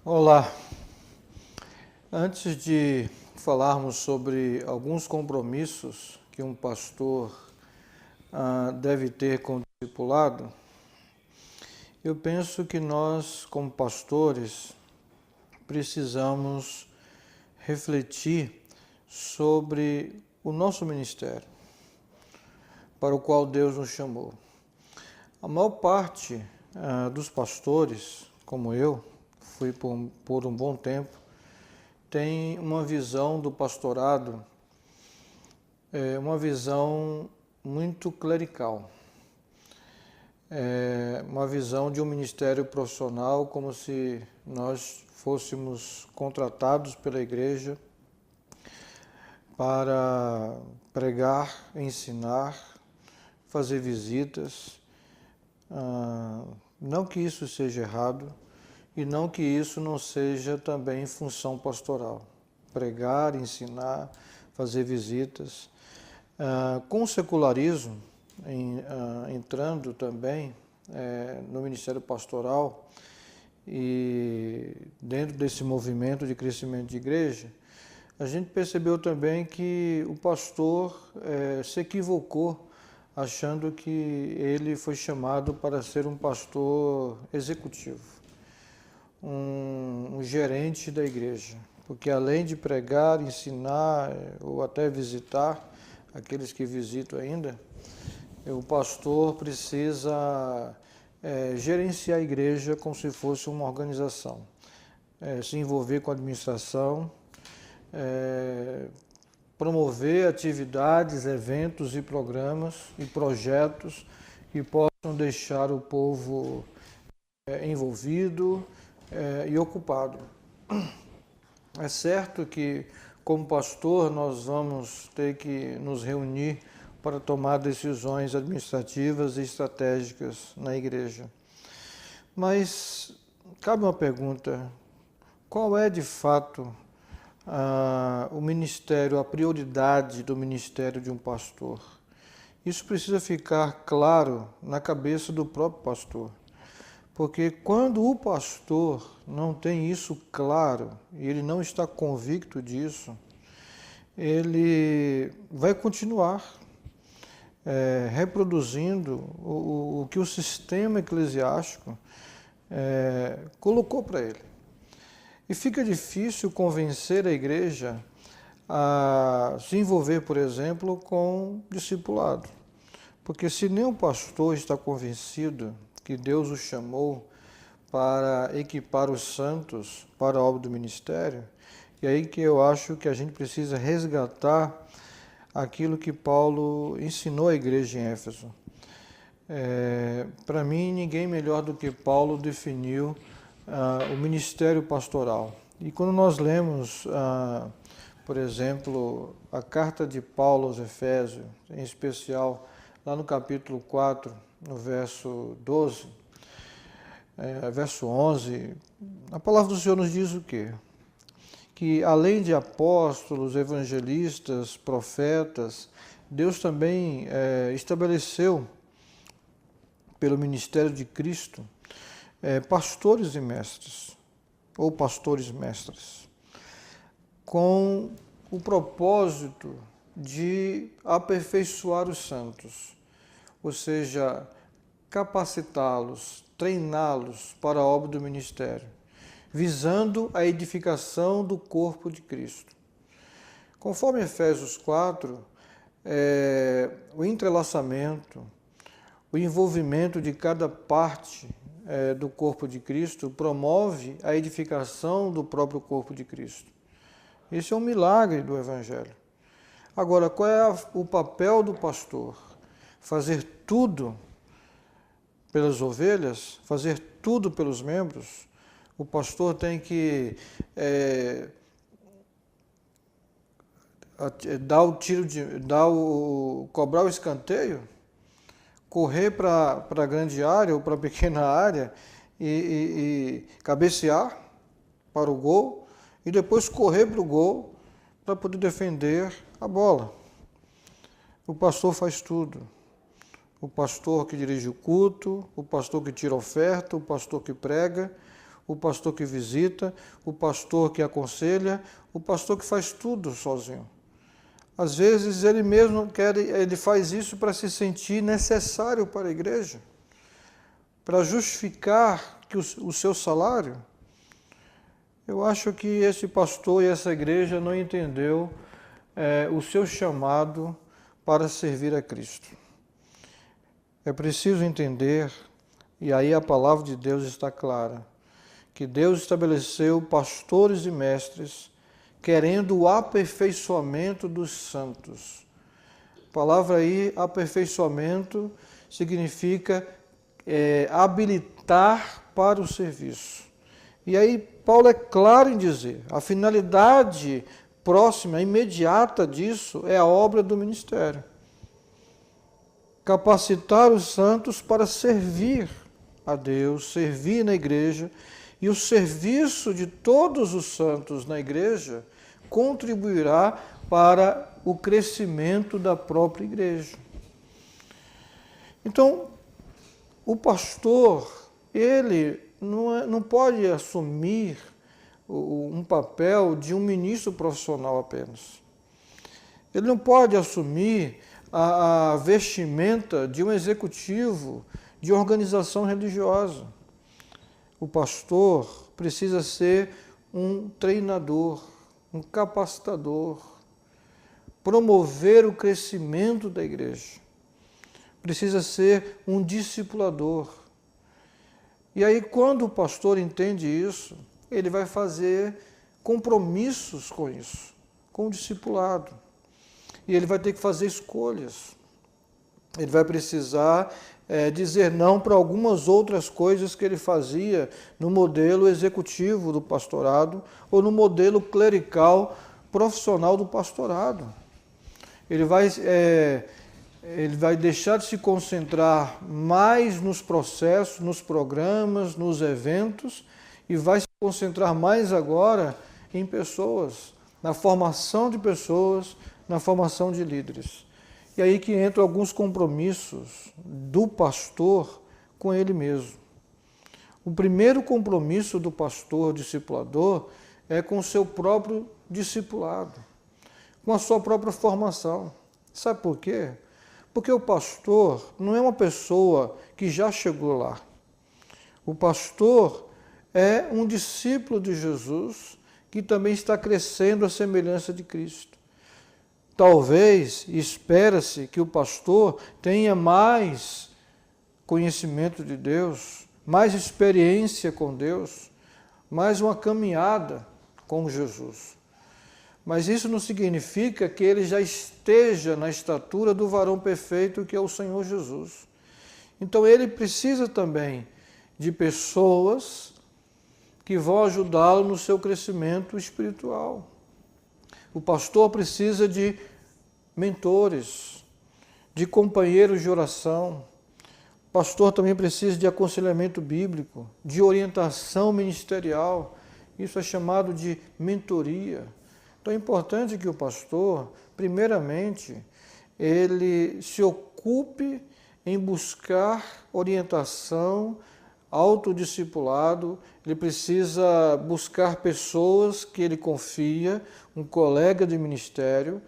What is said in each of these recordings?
Olá, antes de falarmos sobre alguns compromissos que um pastor deve ter com o discipulado, eu penso que nós, como pastores, precisamos refletir sobre o nosso ministério, para o qual Deus nos chamou. A maior parte dos pastores, como eu, fui por um bom tempo, tem uma visão do pastorado, uma visão muito clerical, uma visão de um ministério profissional como se nós fôssemos contratados pela igreja para pregar, ensinar, fazer visitas. Não que isso seja errado e não que isso não seja também função pastoral. Pregar, ensinar, fazer visitas. Com o secularismo entrando também no ministério pastoral e dentro desse movimento de crescimento de igreja, a gente percebeu também que o pastor se equivocou achando que ele foi chamado para ser um pastor executivo, um gerente da igreja, porque além de pregar, ensinar ou até visitar, aqueles que visitam ainda, o pastor precisa gerenciar a igreja como se fosse uma organização, se envolver com a administração, promover atividades, eventos e programas e projetos que possam deixar o povo envolvido e ocupado. É certo que, como pastor, nós vamos ter que nos reunir para tomar decisões administrativas e estratégicas na igreja. Mas cabe uma pergunta: qual é de fato o ministério, a prioridade do ministério de um pastor? Isso precisa ficar claro na cabeça do próprio pastor. Porque quando o pastor não tem isso claro, e ele não está convicto disso, ele vai continuar reproduzindo o que o sistema eclesiástico colocou para ele. E fica difícil convencer a igreja a se envolver, por exemplo, com discipulado. Porque se nem o pastor está convencido que Deus o chamou para equipar os santos para a obra do ministério, e aí que eu acho que a gente precisa resgatar aquilo que Paulo ensinou à igreja em Éfeso. Para mim, ninguém melhor do que Paulo definiu o ministério pastoral. E quando nós lemos, por exemplo, a carta de Paulo aos Efésios, em especial lá no capítulo 4, no verso 12, verso 11, a palavra do Senhor nos diz o quê? Que além de apóstolos, evangelistas, profetas, Deus também estabeleceu, pelo ministério de Cristo, pastores e mestres, ou pastores mestres, com o propósito de aperfeiçoar os santos, ou seja, capacitá-los, treiná-los para a obra do ministério, visando a edificação do corpo de Cristo. Conforme Efésios 4, o entrelaçamento, o envolvimento de cada parte do corpo de Cristo promove a edificação do próprio corpo de Cristo. Esse é um milagre do Evangelho. Agora, qual é o papel do pastor? Fazer tudo pelas ovelhas? Fazer tudo pelos membros? O pastor tem que cobrar o escanteio, correr para a grande área ou para a pequena área e cabecear para o gol e depois correr para o gol para poder defender a bola. O pastor faz tudo. O pastor que dirige o culto, o pastor que tira a oferta, o pastor que prega, o pastor que visita, o pastor que aconselha, o pastor que faz tudo sozinho. Às vezes ele mesmo ele faz isso para se sentir necessário para a igreja, para justificar o seu salário. Eu acho que esse pastor e essa igreja não entendeu o seu chamado para servir a Cristo. É preciso entender, e aí a palavra de Deus está clara, que Deus estabeleceu pastores e mestres querendo o aperfeiçoamento dos santos. A palavra aí, aperfeiçoamento, significa habilitar para o serviço. E aí Paulo é claro em dizer, a finalidade próxima, imediata disso, é a obra do ministério. Capacitar os santos para servir a Deus, servir na igreja, e o serviço de todos os santos na igreja contribuirá para o crescimento da própria igreja. Então, o pastor, ele não pode assumir um papel de um ministro profissional apenas. Ele não pode assumir a vestimenta de um executivo de organização religiosa. O pastor precisa ser um treinador, um capacitador, promover o crescimento da igreja. Precisa ser um discipulador. E aí, quando o pastor entende isso, ele vai fazer compromissos com isso, com o discipulado. E ele vai ter que fazer escolhas. Ele vai precisar dizer não para algumas outras coisas que ele fazia no modelo executivo do pastorado ou no modelo clerical profissional do pastorado. Ele vai deixar de se concentrar mais nos processos, nos programas, nos eventos e vai se concentrar mais agora em pessoas, na formação de pessoas, na formação de líderes. E aí que entram alguns compromissos do pastor com ele mesmo. O primeiro compromisso do pastor discipulador é com o seu próprio discipulado, com a sua própria formação. Sabe por quê? Porque o pastor não é uma pessoa que já chegou lá. O pastor é um discípulo de Jesus que também está crescendo à semelhança de Cristo. Talvez, espera-se que o pastor tenha mais conhecimento de Deus, mais experiência com Deus, mais uma caminhada com Jesus. Mas isso não significa que ele já esteja na estatura do varão perfeito que é o Senhor Jesus. Então ele precisa também de pessoas que vão ajudá-lo no seu crescimento espiritual. O pastor precisa de mentores, de companheiros de oração. O pastor também precisa de aconselhamento bíblico, de orientação ministerial. Isso é chamado de mentoria. Então é importante que o pastor, primeiramente, ele se ocupe em buscar orientação, autodiscipulado. Ele precisa buscar pessoas que ele confia, um colega de ministério,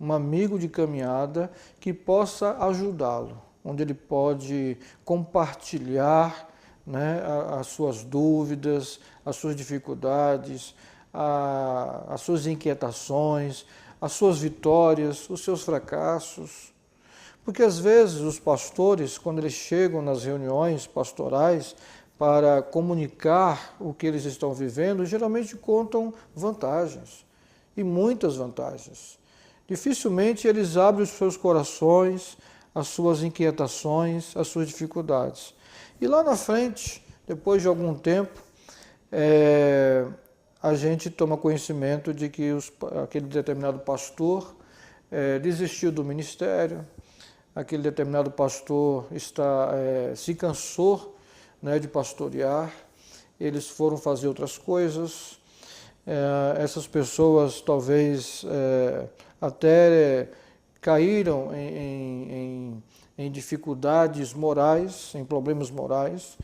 um amigo de caminhada, que possa ajudá-lo, onde ele pode compartilhar, né, as suas dúvidas, as suas dificuldades, as suas inquietações, as suas vitórias, os seus fracassos. Porque às vezes os pastores, quando eles chegam nas reuniões pastorais para comunicar o que eles estão vivendo, geralmente contam vantagens, e muitas vantagens. Dificilmente eles abrem os seus corações, as suas inquietações, as suas dificuldades. E lá na frente, depois de algum tempo, a gente toma conhecimento de que aquele determinado pastor desistiu do ministério, aquele determinado pastor se cansou, né, de pastorear, eles foram fazer outras coisas. Essas pessoas talvez até caíram em dificuldades morais, em problemas morais,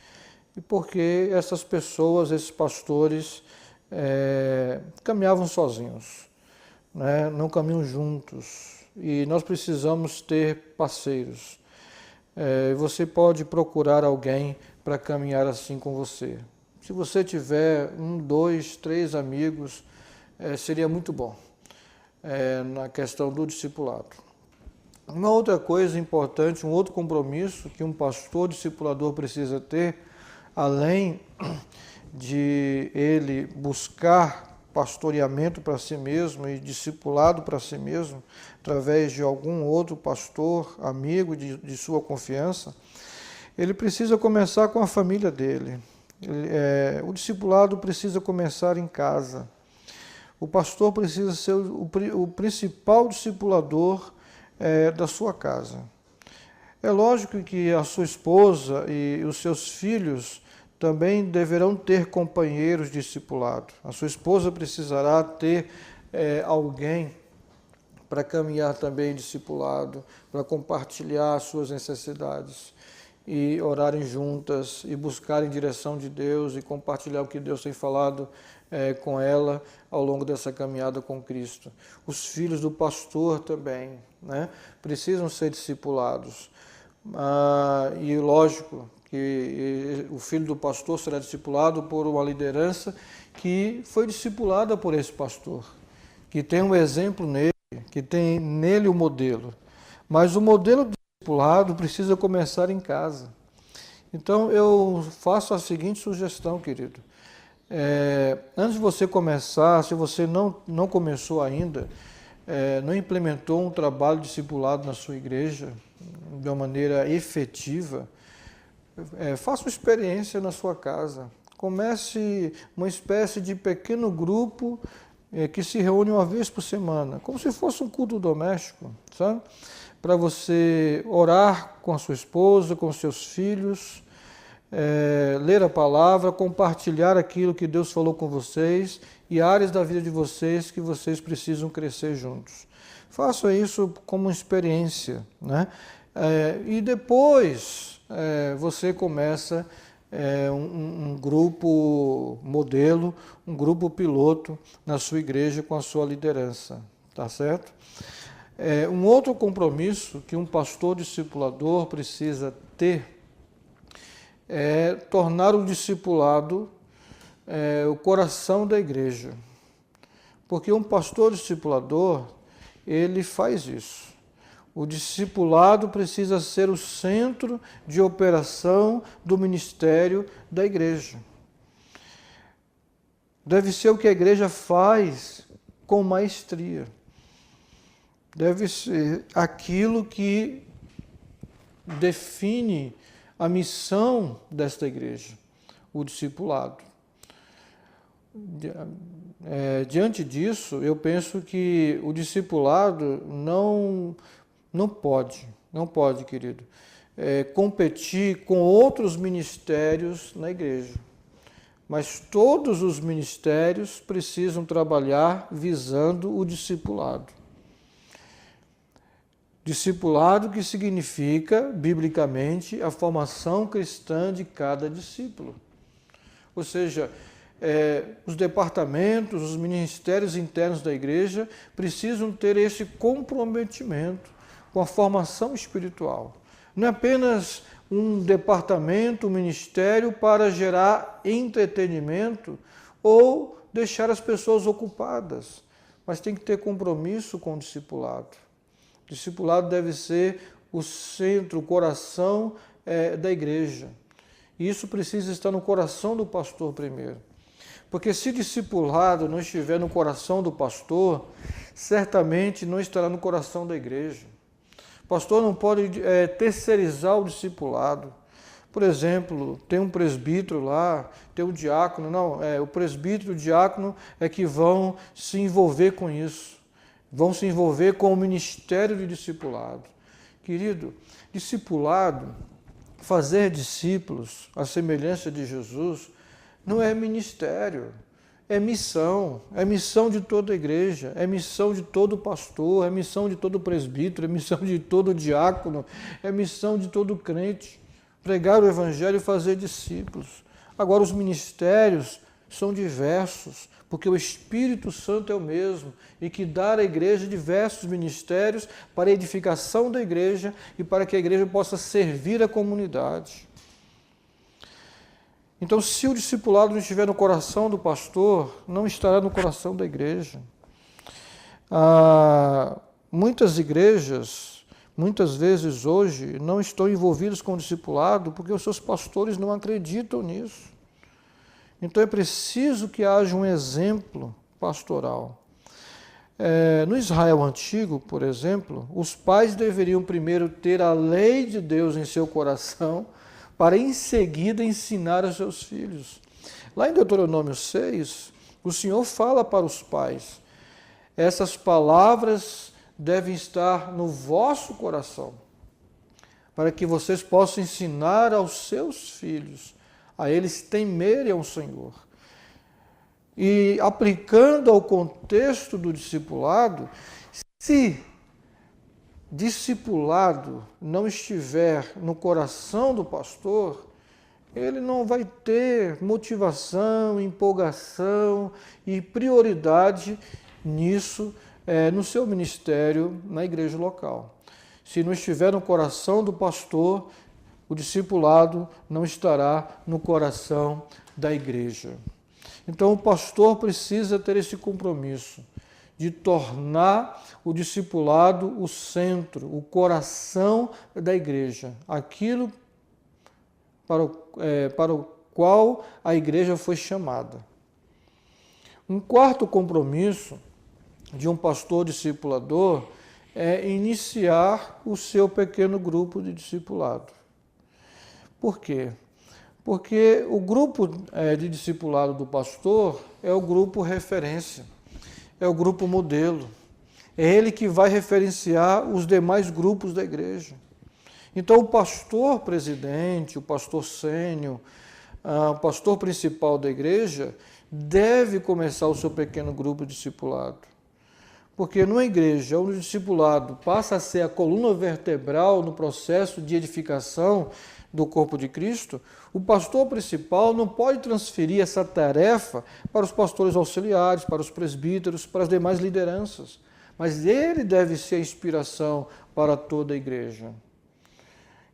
e porque essas pessoas, esses pastores, caminhavam sozinhos, né? Não caminham juntos, e nós precisamos ter parceiros. Você pode procurar alguém para caminhar assim com você. Se você tiver 1, 2, 3 amigos, seria muito bom na questão do discipulado. Uma outra coisa importante, um outro compromisso que um pastor discipulador precisa ter, além de ele buscar pastoreamento para si mesmo e discipulado para si mesmo, através de algum outro pastor, amigo de sua confiança, ele precisa começar com a família dele. O discipulado precisa começar em casa. O pastor precisa ser o principal discipulador da sua casa. É lógico que a sua esposa e os seus filhos também deverão ter companheiros de discipulado. A sua esposa precisará ter alguém para caminhar também em discipulado, para compartilhar as suas necessidades e orarem juntas e buscarem direção de Deus e compartilhar o que Deus tem falado com ela ao longo dessa caminhada com Cristo. Os filhos do pastor também, né, precisam ser discipulados. E lógico que o filho do pastor será discipulado por uma liderança que foi discipulada por esse pastor, que tem um exemplo nele, que tem nele o modelo. Mas o modelo discipulado precisa começar em casa. Então eu faço a seguinte sugestão, querido. Antes de você começar, se você não começou ainda, não implementou um trabalho discipulado na sua igreja de uma maneira efetiva, faça uma experiência na sua casa. Comece uma espécie de pequeno grupo que se reúne uma vez por semana, como se fosse um culto doméstico, sabe? Para você orar com a sua esposa, com os seus filhos, ler a palavra, compartilhar aquilo que Deus falou com vocês e áreas da vida de vocês que vocês precisam crescer juntos. Faça isso como uma experiência, né? E depois você começa um grupo modelo, um grupo piloto na sua igreja com a sua liderança, tá certo? Um outro compromisso que um pastor discipulador precisa ter é tornar o discipulado o coração da igreja. Porque um pastor discipulador, ele faz isso. O discipulado precisa ser o centro de operação do ministério da igreja. Deve ser o que a igreja faz com maestria. Deve ser aquilo que define a missão desta igreja, o discipulado. Diante disso, eu penso que o discipulado não pode, querido, competir com outros ministérios na igreja. Mas todos os ministérios precisam trabalhar visando o discipulado. Discipulado que significa, biblicamente, a formação cristã de cada discípulo. Ou seja, os departamentos, os ministérios internos da igreja precisam ter esse comprometimento com a formação espiritual. Não é apenas um departamento, um ministério para gerar entretenimento ou deixar as pessoas ocupadas, mas tem que ter compromisso com o discipulado. O discipulado deve ser o centro, o coração da igreja. E isso precisa estar no coração do pastor primeiro. Porque se discipulado não estiver no coração do pastor, certamente não estará no coração da igreja. O pastor não pode terceirizar o discipulado. Por exemplo, tem um presbítero lá, tem um diácono. Não, o presbítero e o diácono é que vão se envolver com isso. Vão se envolver com o ministério de discipulado. Querido, discipulado, fazer discípulos, à semelhança de Jesus, não é ministério, é missão de toda a igreja, é missão de todo pastor, é missão de todo presbítero, é missão de todo diácono, é missão de todo crente. Pregar o evangelho e fazer discípulos. Agora, os ministérios são diversos, porque o Espírito Santo é o mesmo e que dá à igreja diversos ministérios para a edificação da igreja e para que a igreja possa servir a comunidade. Então, se o discipulado não estiver no coração do pastor, não estará no coração da igreja. Muitas igrejas, muitas vezes hoje, não estão envolvidas com o discipulado porque os seus pastores não acreditam nisso. Então é preciso que haja um exemplo pastoral. No Israel antigo, por exemplo, os pais deveriam primeiro ter a lei de Deus em seu coração para em seguida ensinar aos seus filhos. Lá em Deuteronômio 6, o Senhor fala para os pais: essas palavras devem estar no vosso coração, para que vocês possam ensinar aos seus filhos a eles temerem ao Senhor. E aplicando ao contexto do discipulado, se discipulado não estiver no coração do pastor, ele não vai ter motivação, empolgação e prioridade nisso, no seu ministério, na igreja local. Se não estiver no coração do pastor, o discipulado não estará no coração da igreja. Então o pastor precisa ter esse compromisso de tornar o discipulado o centro, o coração da igreja, aquilo para o qual a igreja foi chamada. Um quarto compromisso de um pastor discipulador é iniciar o seu pequeno grupo de discipulado. Por quê? Porque o grupo de discipulado do pastor é o grupo referência, é o grupo modelo. É ele que vai referenciar os demais grupos da igreja. Então, o pastor presidente, o pastor sênior, o pastor principal da igreja deve começar o seu pequeno grupo de discipulado. Porque numa igreja onde o discipulado passa a ser a coluna vertebral no processo de edificação do corpo de Cristo, o pastor principal não pode transferir essa tarefa para os pastores auxiliares, para os presbíteros, para as demais lideranças. Mas ele deve ser a inspiração para toda a igreja.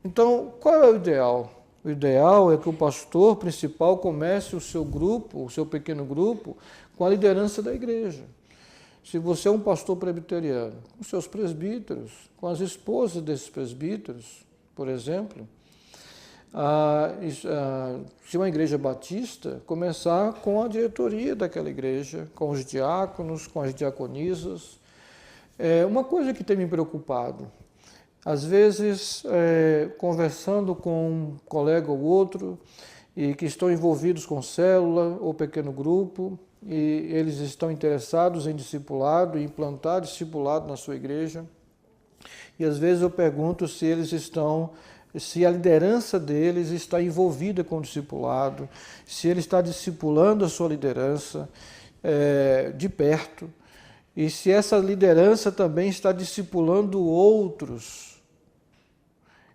Então, qual é o ideal? O ideal é que o pastor principal comece o seu grupo, o seu pequeno grupo, com a liderança da igreja. Se você é um pastor presbiteriano, com seus presbíteros, com as esposas desses presbíteros, por exemplo, se uma igreja batista, começar com a diretoria daquela igreja, com os diáconos, com as diaconisas. Uma coisa que tem me preocupado, às vezes, conversando com um colega ou outro, e que estão envolvidos com célula ou pequeno grupo, e eles estão interessados em discipulado, em implantar discipulado na sua igreja, e às vezes eu pergunto se a liderança deles está envolvida com o discipulado, se ele está discipulando a sua liderança de perto, e se essa liderança também está discipulando outros.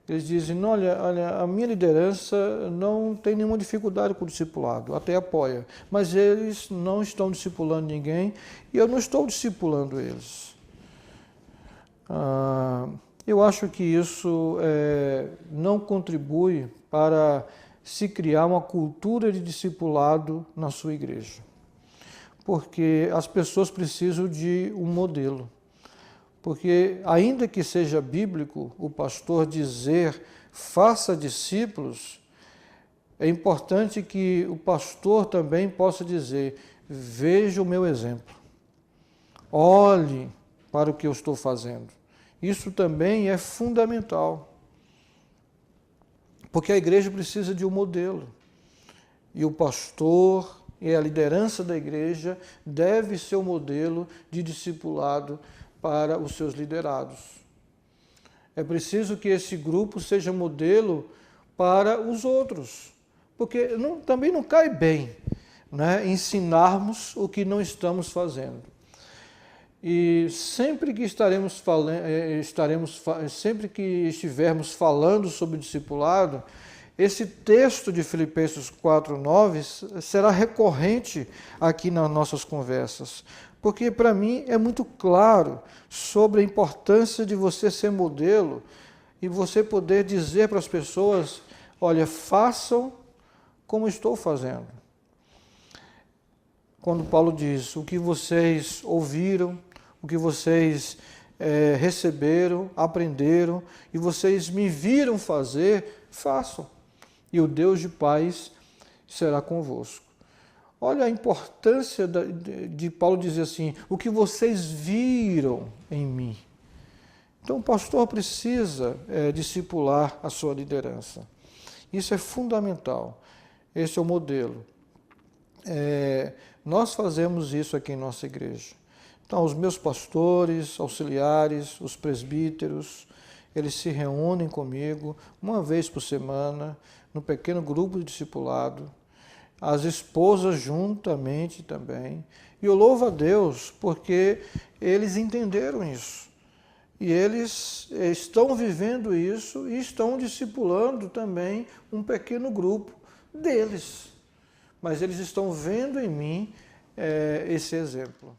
Eles dizem: olha, a minha liderança não tem nenhuma dificuldade com o discipulado, até apoia, mas eles não estão discipulando ninguém e eu não estou discipulando eles. Eu acho que isso não contribui para se criar uma cultura de discipulado na sua igreja, porque as pessoas precisam de um modelo. Porque, ainda que seja bíblico o pastor dizer faça discípulos, é importante que o pastor também possa dizer: veja o meu exemplo, olhe para o que eu estou fazendo. Isso também é fundamental, porque a igreja precisa de um modelo, e o pastor e a liderança da igreja deve ser o modelo de discipulado para os seus liderados. É preciso que esse grupo seja modelo para os outros, porque também não cai bem, né, ensinarmos o que não estamos fazendo. E sempre que sempre que estivermos falando sobre discipulado, Esse texto de Filipenses 4:9 será recorrente aqui nas nossas conversas, porque para mim é muito claro sobre a importância de você ser modelo e você poder dizer para as pessoas, olha, façam como estou fazendo. Quando Paulo diz, o que vocês ouviram, o que vocês receberam, aprenderam, e vocês me viram fazer, façam. E o Deus de paz será convosco. Olha a importância de Paulo dizer assim, o que vocês viram em mim. Então o pastor precisa discipular a sua liderança. Isso é fundamental. Esse é o modelo. Nós fazemos isso aqui em nossa igreja. Então, os meus pastores, auxiliares, os presbíteros, eles se reúnem comigo uma vez por semana, no pequeno grupo de discipulado, as esposas juntamente também. E eu louvo a Deus porque eles entenderam isso. E eles estão vivendo isso e estão discipulando também um pequeno grupo deles. Mas eles estão vendo em mim esse exemplo.